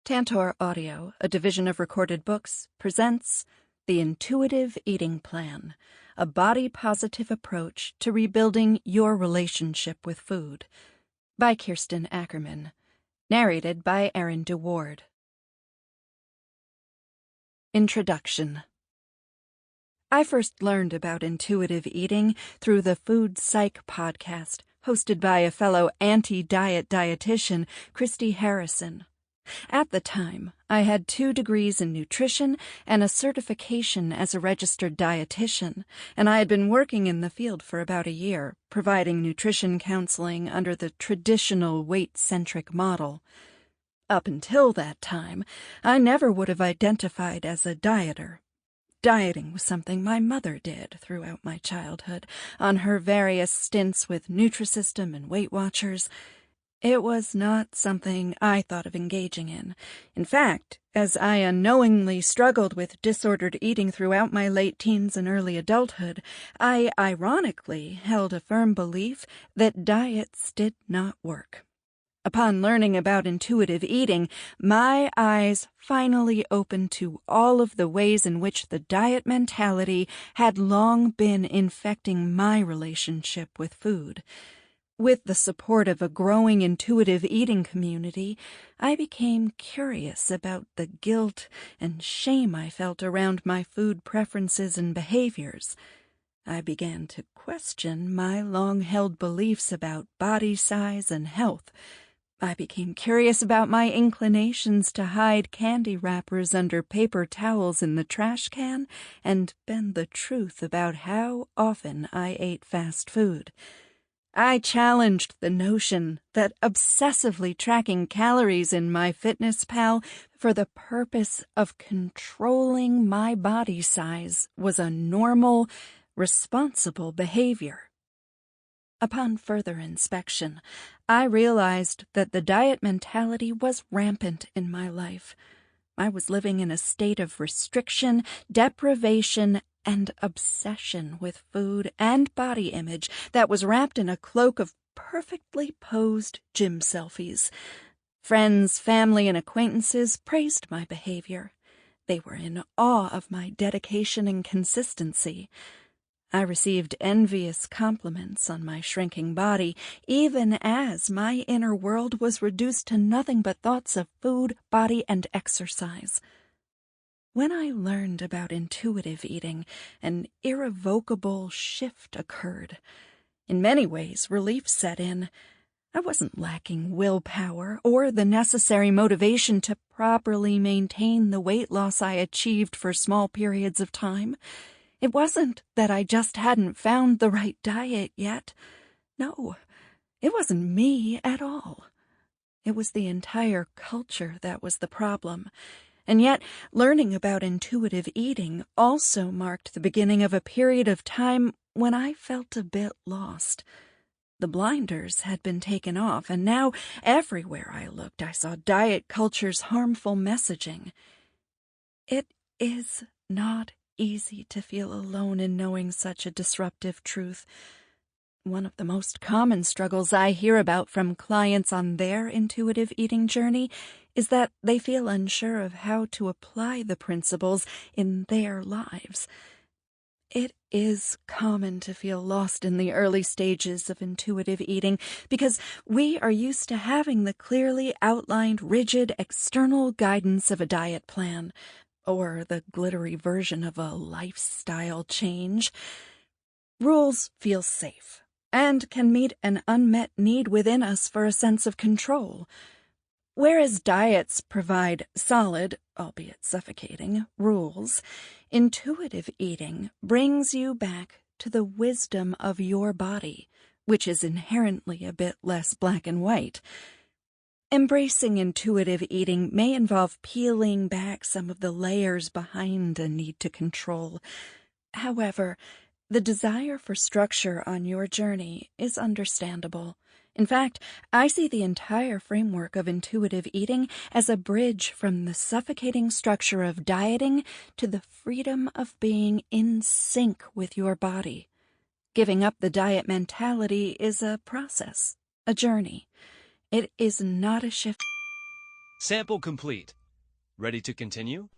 Tantor Audio, a division of Recorded Books, presents The Intuitive Eating Plan, a body-positive approach to rebuilding your relationship with food, by Kirsten Ackerman, narrated by Erin Deward. Introduction. I first learned about intuitive eating through the Food Psych podcast, hosted by a fellow anti-diet dietitian, Christy Harrison. At the time, I had 2 degrees in nutrition and a certification as a registered dietitian, and I had been working in the field for about a year, providing nutrition counseling under the traditional weight-centric model. Up until that time, I never would have identified as a dieter. Dieting was something my mother did throughout my childhood, on her various stints with Nutrisystem and Weight Watchers. It was not something I thought of engaging in. In fact, as I unknowingly struggled with disordered eating throughout my late teens and early adulthood, I ironically held a firm belief that diets did not work. Upon learning about intuitive eating, my eyes finally opened to all of the ways in which the diet mentality had long been infecting my relationship with food. With the support of a growing intuitive eating community, I became curious about the guilt and shame I felt around my food preferences and behaviors. I began to question my long-held beliefs about body size and health. I became curious about my inclinations to hide candy wrappers under paper towels in the trash can and bend the truth about how often I ate fast food. I challenged the notion that obsessively tracking calories in MyFitnessPal for the purpose of controlling my body size was a normal, responsible behavior. Upon further inspection, I realized that the diet mentality was rampant in my life. I was living in a state of restriction, deprivation, and obsession with food and body image that was wrapped in a cloak of perfectly posed gym selfies. Friends, family, and acquaintances praised my behavior. They were in awe of my dedication and consistency. I received envious compliments on my shrinking body, even as my inner world was reduced to nothing but thoughts of food, body, and exercise. When I learned about intuitive eating, an irrevocable shift occurred. In many ways, relief set in. I wasn't lacking willpower or the necessary motivation to properly maintain the weight loss I achieved for small periods of time. It wasn't that I just hadn't found the right diet yet. No, it wasn't me at all. It was the entire culture that was the problem. And yet, learning about intuitive eating also marked the beginning of a period of time when I felt a bit lost. The blinders had been taken off, and now everywhere I looked I saw diet culture's harmful messaging. It is not easy to feel alone in knowing such a disruptive truth. One of the most common struggles I hear about from clients on their intuitive eating journey is that they feel unsure of how to apply the principles in their lives. It is common to feel lost in the early stages of intuitive eating because we are used to having the clearly outlined, rigid, external guidance of a diet plan, or the glittery version of a lifestyle change. Rules feel safe and can meet an unmet need within us for a sense of control. Whereas diets provide solid, albeit suffocating, rules, intuitive eating brings you back to the wisdom of your body, which is inherently a bit less black and white. Embracing intuitive eating may involve peeling back some of the layers behind a need to control. However, the desire for structure on your journey is understandable. In fact, I see the entire framework of intuitive eating as a bridge from the suffocating structure of dieting to the freedom of being in sync with your body. Giving up the diet mentality is a process, a journey. It is not a shift. Sample complete. Ready to continue?